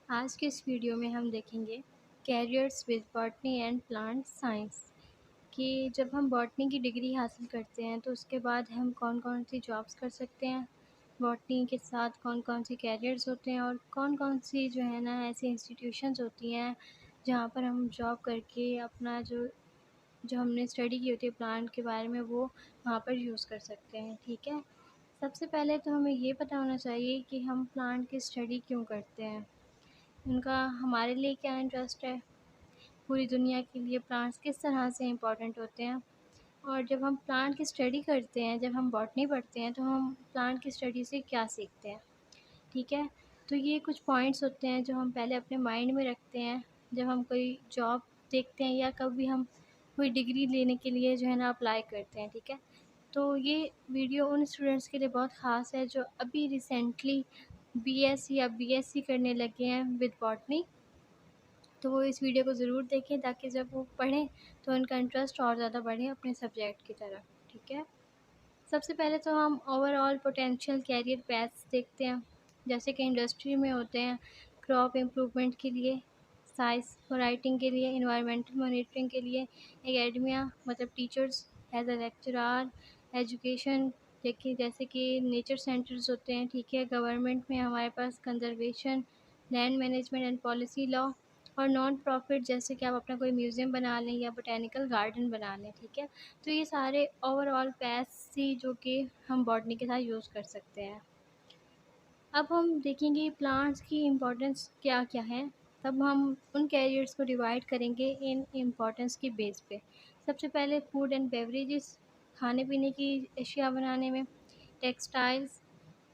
आज के इस वीडियो में हम देखेंगे carriers with botany and plant science कि जब हम बॉटनी की डिग्री हासिल करते हैं तो उसके बाद हम कौन कौन सी जॉब्स कर सकते हैं, बॉटनी के साथ कौन कौन से कैरियर्स होते हैं और कौन कौन सी जो है ना ऐसी इंस्टीट्यूशंस होती हैं जहाँ पर हम जॉब करके अपना जो जो हमने स्टडी की होती है प्लांट के बारे में वो वहाँ पर यूज़ कर सकते हैं। ठीक है, सबसे पहले तो हमें ये पता होना चाहिए कि हम प्लांट की स्टडी क्यों करते हैं, उनका हमारे लिए क्या इंटरेस्ट है, पूरी दुनिया के लिए प्लांट्स किस तरह से इम्पोर्टेंट होते हैं। और जब हम प्लांट की स्टडी करते हैं, जब हम बॉटनी पढ़ते हैं तो हम प्लांट की स्टडी से क्या सीखते हैं। ठीक है, तो ये कुछ पॉइंट्स होते हैं जो हम पहले अपने माइंड में रखते हैं जब हम कोई जॉब देखते हैं या कभी हम कोई डिग्री लेने के लिए जो है ना अप्लाई करते हैं। ठीक है, तो ये वीडियो उन स्टूडेंट्स के लिए बहुत ख़ास है जो अभी रिसेंटली बीएससी या बीएससी करने लगे हैं विद बॉटनी। तो वो इस वीडियो को ज़रूर देखें ताकि जब वो पढ़ें तो उनका इंटरेस्ट और ज़्यादा बढ़े अपने सब्जेक्ट की तरफ। ठीक है, सबसे पहले तो हम ओवरऑल पोटेंशियल कैरियर पैथ्स देखते हैं, जैसे कि इंडस्ट्री में होते हैं क्रॉप इम्प्रूवमेंट के लिए, साइंस राइटिंग के लिए, इन्वायरमेंटल मॉनिटरिंग के लिए, एकेडमिया मतलब teachers as a lecturer, education देखिए जैसे कि नेचर सेंटर्स होते हैं। ठीक है, गवर्नमेंट में हमारे पास conservation, land management and policy law, और नॉन प्रॉफिट जैसे कि आप अपना कोई म्यूज़ियम बना लें या बोटेनिकल गार्डन बना लें। ठीक है, तो ये सारे ओवरऑल पैथ्स थी जो कि हम बॉटनी के साथ यूज़ कर सकते हैं। अब हम देखेंगे प्लांट्स की इम्पोर्टेंस क्या क्या है, तब हम उन कैरियर्स को डिवाइड करेंगे इन इम्पोर्टेंस की बेस पे। सबसे पहले फूड एंड बेवरेजेस, खाने पीने की अशिया बनाने में, टेक्सटाइल्स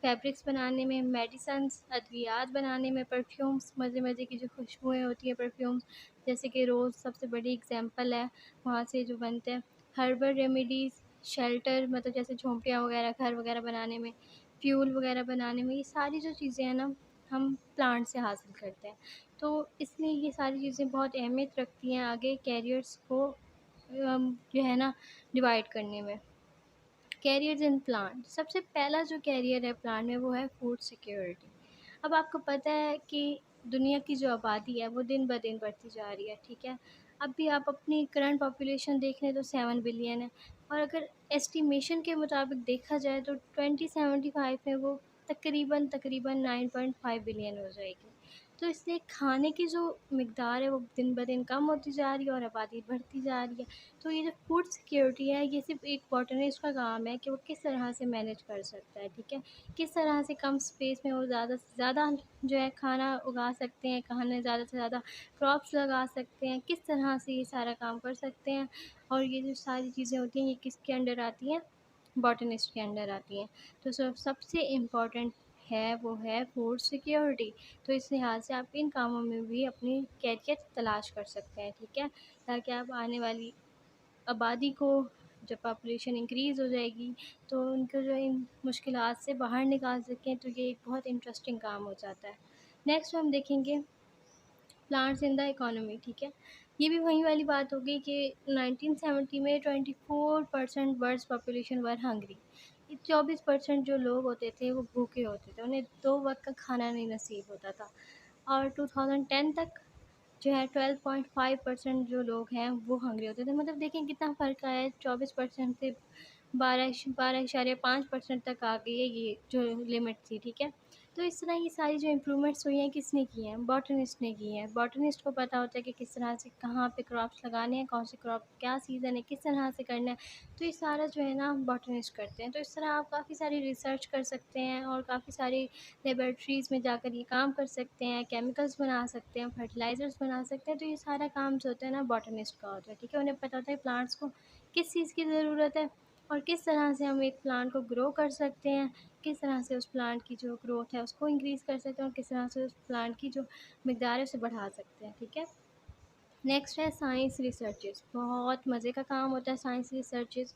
फैब्रिक्स बनाने में, मेडिसन्स अद्वियात बनाने में, परफ्यूम्स मज़े-मज़े की जो खुशबुएँ होती हैं परफ्यूम्स, जैसे कि रोज़ सबसे बड़ी एग्ज़ाम्पल है, वहाँ से जो बनते हैं। हर्बल रेमेडीज़, शेल्टर मतलब जैसे झोंपड़ियाँ वगैरह, घर वगैरह बनाने में, फ्यूल वगैरह बनाने में, ये सारी जो चीज़ें हैं ना, हम प्लांट से हासिल करते हैं। तो इसलिए ये सारी चीज़ें बहुत अहमियत रखती हैं आगे कैरियर्स को जो है ना डिवाइड करने में। कैरियर्स इन प्लांट, सबसे पहला जो कैरियर है प्लांट में वो है फूड सिक्योरिटी। अब आपको पता है कि दुनिया की जो आबादी है वो दिन ब दिन बढ़ती जा रही है। ठीक है, अभी आप अपनी करंट पॉपुलेशन देख लें तो 7 बिलियन है, और अगर एस्टिमेशन के मुताबिक देखा जाए तो 2075 में वो तकरीबन तकरीबन 9.5 बिलियन हो जाएगी। तो इसलिए खाने की जो मिकदार है वो दिन ब दिन कम होती जा रही है और आबादी बढ़ती जा रही है। तो ये जो फूड सिक्योरिटी है ये सिर्फ़ एक बॉटनिस्ट का काम है कि वो किस तरह से मैनेज कर सकता है। ठीक है, किस तरह से कम स्पेस में वो ज़्यादा से ज़्यादा जो है खाना उगा सकते हैं, खाने ज़्यादा से ज़्यादा क्रॉप्स लगा सकते हैं, किस तरह से ये सारा काम कर सकते हैं। और ये जो सारी चीज़ें होती हैं ये किसके अंडर आती हैं, बॉटनिस्ट के अंडर आती हैं। तो सबसे इम्पॉर्टेंट है वो है फूड सिक्योरिटी। तो इस लिहाज से आप इन कामों में भी अपनी कैरियर तलाश कर सकते हैं। ठीक है, ताकि आप आने वाली आबादी को, जब पॉपुलेशन इंक्रीज़ हो जाएगी तो उनको जो इन मुश्किलात से बाहर निकाल सकें, तो ये एक बहुत इंटरेस्टिंग काम हो जाता है। नेक्स्ट हम देखेंगे प्लांट्स इन द इकोनॉमी। ठीक है, ये भी वही वाली बात हो गई कि 1970 में 24% वर्ल्ड पॉपुलेशन वर हंग्री। 24% जो लोग होते थे वो भूखे होते थे, उन्हें 2 वक़्त का खाना नहीं नसीब होता था। और 2010 तक जो है 12.5% जो लोग हैं वो हंग्री होते थे। मतलब देखें कितना फ़र्क आया है, 24% से 12.5% तक आ गई है ये जो लिमिट थी। ठीक है, तो इस तरह ये सारी जो इम्प्रूवमेंट्स हुई हैं किसने की हैं, बॉटनिस्ट ने की हैं। बॉटनिस्ट को पता होता है कि किस तरह से कहाँ पे क्रॉप्स लगाने हैं, कौन से क्रॉप क्या सीज़न है, किस तरह से करना है। तो ये सारा जो है ना बॉटनिस्ट करते हैं। तो इस तरह आप काफ़ी सारी रिसर्च कर सकते हैं और काफ़ी सारी लेबॉरेटरीज़ में जाकर ये काम कर सकते हैं, केमिकल्स बना सकते हैं, फर्टिलाइज़र्स बना सकते हैं। तो ये सारा काम जो होता है ना बॉटनिस्ट का होता है। ठीक है, उन्हें पता होता है प्लांट्स को किस चीज़ की ज़रूरत है और किस तरह से हम एक प्लांट को ग्रो कर सकते हैं, किस तरह से उस प्लांट की जो ग्रोथ है उसको इंक्रीज़ कर सकते हैं और किस तरह से उस प्लांट की जो मिकदार है उसे बढ़ा सकते हैं। ठीक है, नेक्स्ट है साइंस रिसर्चेस। बहुत मज़े का काम होता है साइंस रिसर्चेस।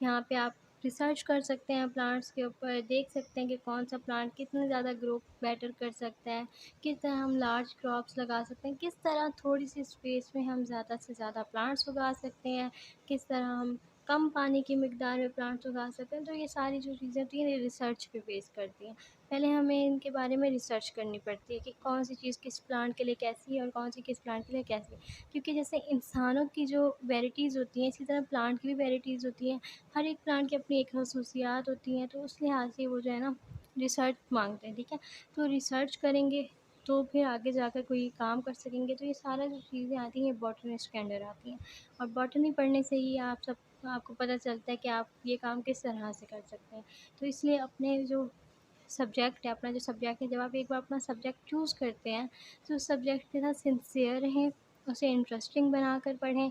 यहाँ पे आप रिसर्च कर सकते हैं प्लांट्स के ऊपर, देख सकते हैं कि कौन सा प्लांट कितना ज़्यादा ग्रो बेटर कर सकता है, किस तरह हम लार्ज क्रॉप्स लगा सकते हैं, किस तरह थोड़ी सी स्पेस में हम ज़्यादा से ज़्यादा प्लांट्स उगा सकते हैं, किस तरह हम कम पानी की मिकदार में प्लांट्स उगा सकते हैं। तो ये सारी जो चीज़ें होती हैं ये रिसर्च पे बेस करती हैं। पहले हमें इनके बारे में रिसर्च करनी पड़ती है कि कौन सी चीज़ किस प्लांट के लिए कैसी है और कौन सी किस प्लांट के लिए कैसी है। क्योंकि जैसे इंसानों की जो वैराइटीज़ होती हैं, इसी तरह प्लांट की भी वैराइटीज़ होती हैं। हर एक प्लांट की अपनी एक खसूसियात होती हैं, तो उस लिहाज से वो जो है ना रिसर्च माँगते हैं, ठीक है। तो रिसर्च करेंगे तो फिर आगे जाकर कोई काम कर सकेंगे। तो ये सारा जो चीज़ें आती हैं बॉटनिस्ट के अंडर आती हैं, और बॉटनी पढ़ने से ही आपको पता चलता है कि आप ये काम किस तरह से कर सकते हैं। तो इसलिए अपने जो सब्जेक्ट है, अपना जो सब्जेक्ट है, जब आप एक बार अपना सब्जेक्ट चूज़ करते हैं तो उस सब्जेक्ट के साथ सिंसियर रहें, उसे इंटरेस्टिंग बना कर पढ़ें,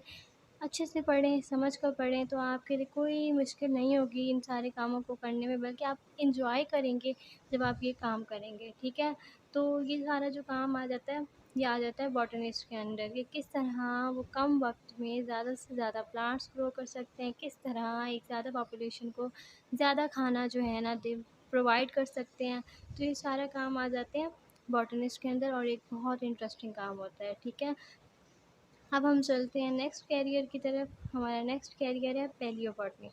अच्छे से पढ़ें, समझ कर पढ़ें, तो आपके लिए कोई मुश्किल नहीं होगी इन सारे कामों को करने में, बल्कि आप एंजॉय करेंगे जब आप ये काम करेंगे, ठीक है। तो ये सारा जो काम आ जाता है, ये आ जाता है बॉटनिस्ट के अंडर कि किस तरह वो कम वक्त में ज़्यादा से ज़्यादा प्लांट्स ग्रो कर सकते हैं, किस तरह एक ज़्यादा पॉपुलेशन को ज़्यादा खाना जो है ना दे प्रोवाइड कर सकते हैं। तो ये सारा काम आ जाते हैं बॉटनिस्ट के अंदर, और एक बहुत इंटरेस्टिंग काम होता है, ठीक है। अब हम चलते हैं नेक्स्ट कैरियर की तरफ। हमारा नेक्स्ट कैरियर है पैलियोबॉटनी।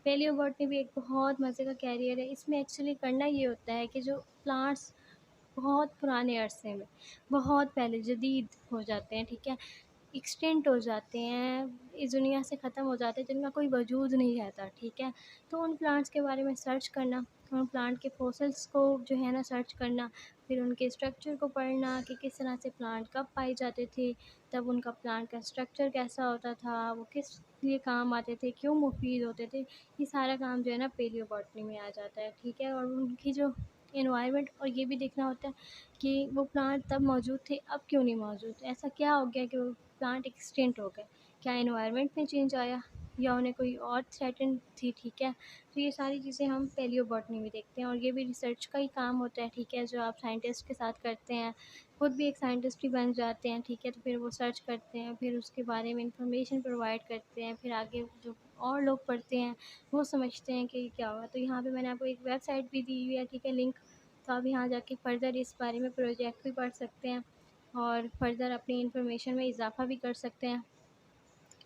पैलियोबॉटनी भी एक बहुत मज़े का कैरियर है। इसमें एक्चुअली करना ये होता है कि जो प्लांट्स बहुत पुराने अरसे में, बहुत पहले जदीद हो जाते हैं, ठीक है, एक्सटिंक्ट हो जाते हैं, इस दुनिया से ख़त्म हो जाते हैं, जिनका कोई वजूद नहीं रहता, ठीक है। तो उन प्लांट्स के बारे में सर्च करना, उन प्लांट के फॉसिल्स को जो है ना सर्च करना, फिर उनके स्ट्रक्चर को पढ़ना कि किस तरह से प्लांट कब पाए जाते थे, तब उनका प्लांट का स्ट्रक्चर कैसा होता था, वो किस लिए काम आते थे, क्यों मुफीद होते थे। ये सारा काम जो है ना पेलियोबॉटनी में आ जाता है, ठीक है। और उनकी जो एनवायरनमेंट, और ये भी देखना होता है कि वो प्लांट तब मौजूद थे, अब क्यों नहीं मौजूद, ऐसा क्या हो गया कि वो प्लांट एक्सटिंक्ट हो गए। क्या एनवायरनमेंट में चेंज आया, या उन्हें कोई और थ्रेटन थी, ठीक है। तो ये सारी चीज़ें हम पैलियोबॉटनी में देखते हैं, और ये भी रिसर्च का ही काम होता है, ठीक है, जो आप साइंटिस्ट के साथ करते हैं। खुद भी एक साइंटिस्ट ही बन जाते हैं, ठीक है। तो फिर वो सर्च करते हैं, फिर उसके बारे में इंफॉर्मेशन प्रोवाइड करते हैं, फिर आगे जो और लोग पढ़ते हैं वो समझते हैं कि क्या हुआ। तो यहाँ पे मैंने आपको एक वेबसाइट भी दी हुई है, ठीक है, लिंक। तो आप यहाँ जाके फ़र्दर इस बारे में प्रोजेक्ट भी पढ़ सकते हैं, और फ़र्दर अपनी इन्फॉर्मेशन में इजाफ़ा भी कर सकते हैं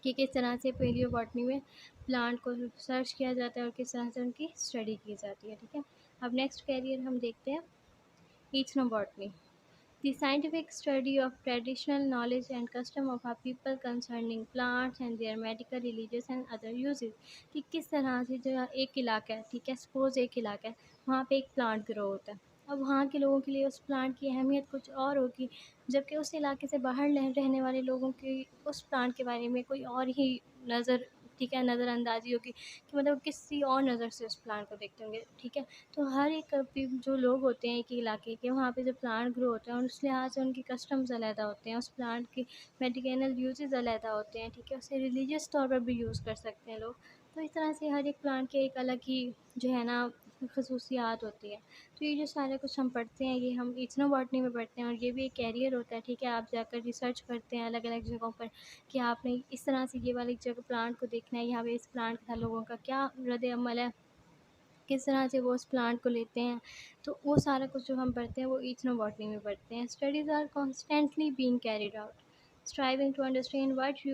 कि किस तरह से पैलियोबॉटनी में प्लांट को सर्च किया जाता है और किस तरह से उनकी स्टडी की जाती है, ठीक है। अब नेक्स्ट कैरियर हम देखते हैं इथनोबॉटनी। The scientific study of traditional knowledge and custom of our people concerning plants and their medical, religious and other uses। कि किस तरह से जो एक इलाका है, ठीक है, सपोज़ एक इलाका है, वहाँ पे एक प्लांट ग्रो होता है। अब वहाँ के लोगों के लिए उस प्लांट की अहमियत कुछ और होगी, जबकि उस इलाके से बाहर रहने वाले लोगों की उस प्लांट के बारे में कोई और ही नज़र, ठीक है, नज़रअंदाज़ी होगी, कि मतलब किसी और नज़र से उस प्लांट को देखते होंगे, ठीक है। तो हर एक जो लोग होते हैं एक इलाके के, वहाँ पे जो प्लांट ग्रो होते हैं, और उस लिहाज से उनके कस्टम्स अलहदा होते हैं, उस प्लांट के मेडिसिनल यूजेस अलहदा होते हैं, ठीक है। उसे रिलीजियस तौर पर भी यूज़ कर सकते हैं लोग। तो इस तरह से हर एक प्लांट के एक अलग ही जो है ना खसूसियात होती है। तो ये जो सारा कुछ हम पढ़ते हैं, ये हम इथनोबॉटनी में पढ़ते हैं, और ये भी एक कैरियर होता है, ठीक है। आप जाकर रिसर्च करते हैं अलग अलग जगहों पर कि आपने इस तरह से ये वाली जगह प्लांट को देखना है, यहाँ पे इस प्लांट के साथ लोगों का क्या रद्द अमल है, किस तरह से वो उस प्लांट को लेते हैं। तो वो सारा कुछ जो हम पढ़ते हैं वो इथनोबॉटनी में पढ़ते हैं। Studies are constantly being carried out, striving to understand what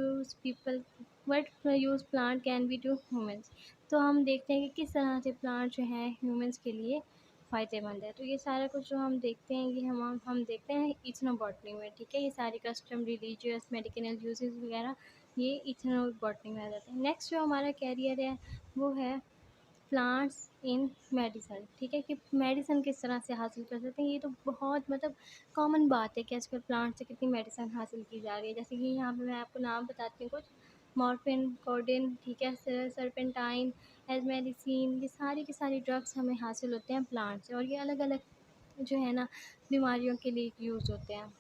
use plant can be to humans. तो हम देखते हैं कि किस तरह से प्लांट जो हैं ह्यूमन्स के लिए फ़ायदेमंद है। तो ये सारा कुछ जो हम देखते हैं, ये हम देखते हैं इथनोबॉटनी में, ठीक है। ये सारी कस्टम, रिलीजियस, मेडिसिनल यूजेस वगैरह ये इथनोबॉटनी में आ जाते हैं। नेक्स्ट जो हमारा कैरियर है वो है प्लांट्स इन मेडिसन, ठीक है, कि मेडिसन किस तरह से हासिल कर सकते हैं। ये तो बहुत मतलब कॉमन बात है कि आजकल प्लांट से कितनी मेडिसन हासिल की जा रही है। जैसे कि यहाँ पे मैं आपको नाम बताती हूँ कुछ, मॉर्फिन, कोडेन, ठीक है, सर्पेंटाइन, एजमेलिसिन, ये सारी की सारी ड्रग्स हमें हासिल होते हैं प्लांट से, और ये अलग अलग जो है ना बीमारियों के लिए यूज़ होते हैं।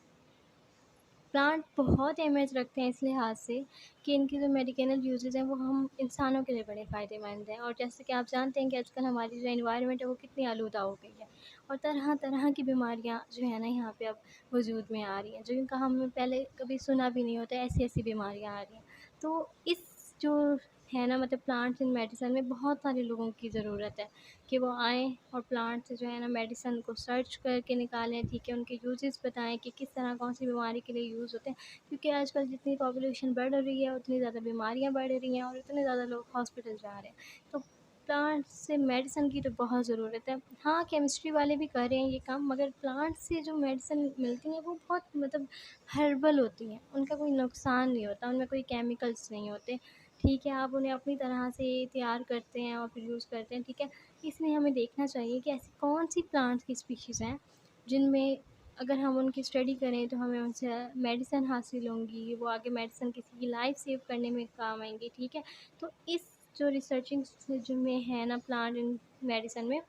प्लांट बहुत अहमियत रखते हैं इस लिहाज से कि इनकी जो मेडिसिनल यूजेज़ हैं वो हम इंसानों के लिए बड़े फ़ायदेमंद हैं। और जैसे कि आप जानते हैं कि आजकल हमारी जो एनवायरनमेंट है वो कितनी आलूदा हो गई है, और तरह तरह की बीमारियां जो है ना यहाँ पे अब वजूद में आ रही हैं, जिनका हमने पहले कभी सुना भी नहीं होता, ऐसी ऐसी बीमारियां आ रही हैं। तो इस जो है ना मतलब प्लांट्स इन मेडिसिन में बहुत सारे लोगों की ज़रूरत है कि वो आएँ और प्लांट से जो है ना मेडिसिन को सर्च करके निकालें, ठीक है, उनके यूजेस बताएं कि किस तरह कौन सी बीमारी के लिए यूज़ होते हैं। क्योंकि आजकल जितनी पॉपुलेशन बढ़ रही है उतनी ज़्यादा बीमारियां बढ़ रही हैं, और उतने ज़्यादा लोग हॉस्पिटल जा रहे हैं। तो प्लांट्स से मेडिसिन की तो बहुत ज़रूरत है। हाँ, केमिस्ट्री वाले भी कर रहे हैं ये काम, मगर प्लांट से जो मेडिसिन मिलती हैं वो बहुत मतलब हर्बल होती हैं, उनका कोई नुकसान नहीं होता, उनमें कोई केमिकल्स नहीं होते। ठीक है, आप उन्हें अपनी तरह से तैयार करते हैं और फिर यूज़ करते हैं, ठीक है। इसलिए हमें देखना चाहिए कि ऐसी कौन-सी प्लांट्स की स्पीशीज़ हैं, जिनमें अगर हम उनकी स्टडी करें तो हमें उनसे मेडिसिन हासिल होंगी, वो आगे मेडिसिन किसी की लाइफ सेव करने में काम आएँगी, ठीक है। तो इस जो रिसर्चिंग से जो में है ना प्लांट एंड मेडिसिन में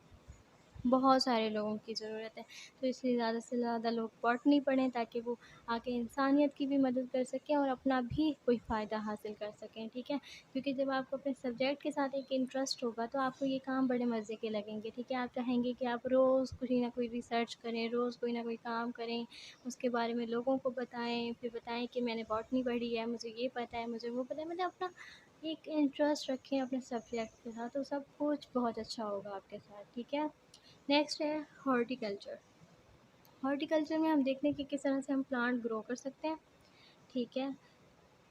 बहुत सारे लोगों की ज़रूरत है। तो इसलिए ज़्यादा से ज़्यादा लोग बॉटनी पढ़ें ताकि वो आगे इंसानियत की भी मदद कर सकें और अपना भी कोई फ़ायदा हासिल कर सकें, ठीक है। क्योंकि जब आपको अपने सब्जेक्ट के साथ एक इंटरेस्ट होगा तो आपको ये काम बड़े मज़े के लगेंगे, ठीक है। आप चाहेंगे कि आप रोज़ कोई ना कोई रिसर्च करें, रोज़ कोई ना कोई काम करें, उसके बारे में लोगों को बताएँ, फिर बताएँ कि मैंने बॉटनी पढ़ी है, मुझे ये पता है, मुझे वो पता है। मतलब अपना एक इंटरेस्ट रखें अपने सब्जेक्ट के साथ, तो सब कुछ बहुत अच्छा होगा आपके साथ, ठीक है। नेक्स्ट है हॉर्टिकल्चर। हॉर्टिकल्चर में हम देखते हैं कि किस तरह से हम प्लांट ग्रो कर सकते हैं, ठीक है।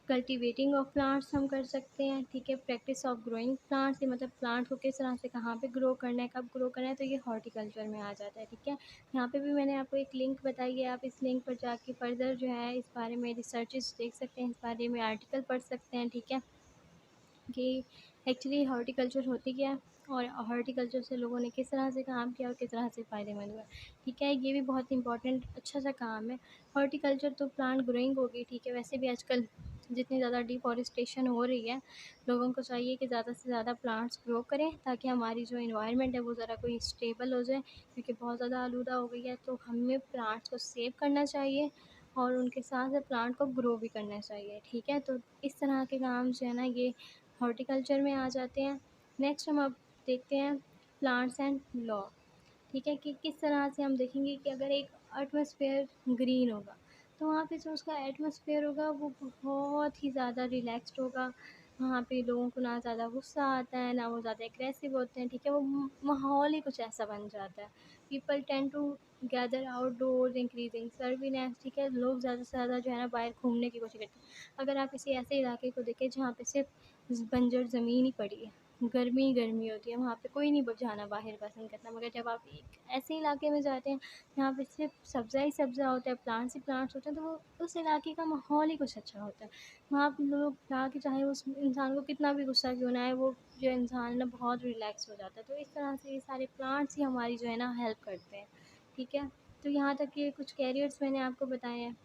कल्टीवेटिंग ऑफ प्लांट्स हम कर सकते हैं, ठीक है। प्रैक्टिस ऑफ ग्रोइंग प्लांट्स, ये मतलब प्लांट को किस तरह से कहाँ पे ग्रो करना है, कब ग्रो करना है, तो ये हॉर्टिकल्चर में आ जाता है, ठीक है। यहाँ पे भी मैंने आपको एक लिंक बताई है, आप इस लिंक पर जाके फर्दर जो है इस बारे में रिसर्चेस देख सकते हैं, इस बारे में आर्टिकल पढ़ सकते हैं, ठीक है। कि एक्चुअली हॉर्टिकल्चर होती क्या है और हॉर्टिकल्चर से लोगों ने किस तरह से काम किया और किस तरह से फ़ायदेमंद हुआ, ठीक है। ये भी बहुत इंपॉर्टेंट अच्छा सा काम है। हॉर्टिकल्चर तो प्लांट ग्रोइंग होगी, ठीक है। वैसे भी आजकल जितनी ज़्यादा डिफॉरेस्टेशन हो रही है, लोगों को चाहिए कि ज़्यादा से ज़्यादा प्लांट्स ग्रो करें ताकि हमारी जो इन्वायरमेंट है वो ज़रा कोई स्टेबल हो जाए, क्योंकि बहुत ज़्यादा आलूदा हो गई है। तो हमें प्लांट्स को सेव करना चाहिए और उनके साथ साथ प्लांट को ग्रो भी करना चाहिए, ठीक है। तो इस तरह के काम जो है ना ये हॉर्टिकल्चर में आ जाते हैं। नेक्स्ट हम अब देखते हैं प्लांट्स एंड लॉ, ठीक है। कि किस तरह से हम देखेंगे कि अगर एक एटमॉस्फेयर ग्रीन होगा तो वहाँ पे जो उसका एटमॉस्फेयर होगा वो बहुत ही ज़्यादा रिलैक्स्ड होगा। वहाँ पे लोगों को ना ज़्यादा गुस्सा आता है, ना वो ज़्यादा एग्रेसिव होते हैं, ठीक है। वो माहौल ही कुछ ऐसा बन जाता है। People tend to gather outdoors increasing सर्विनेस, ठीक है। लोग ज़्यादा से ज़्यादा जो है ना बाहर घूमने की कोशिश करते हैं। अगर आप किसी ऐसे इलाके को देखें जहाँ पे सिर्फ बंजर ज़मीन ही पड़ी है, गर्मी ही गर्मी होती है, वहाँ पे कोई नहीं जाना बाहर पसंद करता। मगर जब आप एक ऐसे इलाके में जाते हैं जहाँ पे सिर्फ सब्ज़ा ही सब्ज़ा होता है, प्लांट्स ही प्लांट्स होते हैं, तो वो उस इलाके का माहौल ही कुछ अच्छा होता है। वहाँ पे लोग जाके चाहे उस इंसान को कितना भी गुस्सा क्यों ना आए, वो जो इंसान है ना बहुत रिलैक्स हो जाता है। तो इस तरह से ये सारे प्लांट्स ही हमारी जो है ना हेल्प करते हैं, ठीक है। तो यहाँ तक के कुछ कैरियर्स मैंने आपको बताए हैं,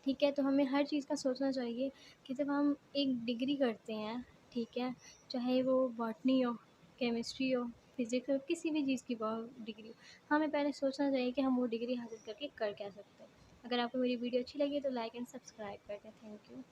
ठीक है। तो हमें हर चीज़ का सोचना चाहिए कि जब हम एक डिग्री करते हैं, ठीक है, चाहे वो बॉटनी हो, केमिस्ट्री हो, फिज़िक्स हो, किसी भी चीज़ की डिग्री हो, हमें पहले सोचना चाहिए कि हम वो डिग्री हासिल करके कर क्या सकते हैं। अगर आपको मेरी वीडियो अच्छी लगी तो लाइक एंड सब्सक्राइब कर दें। Thank you.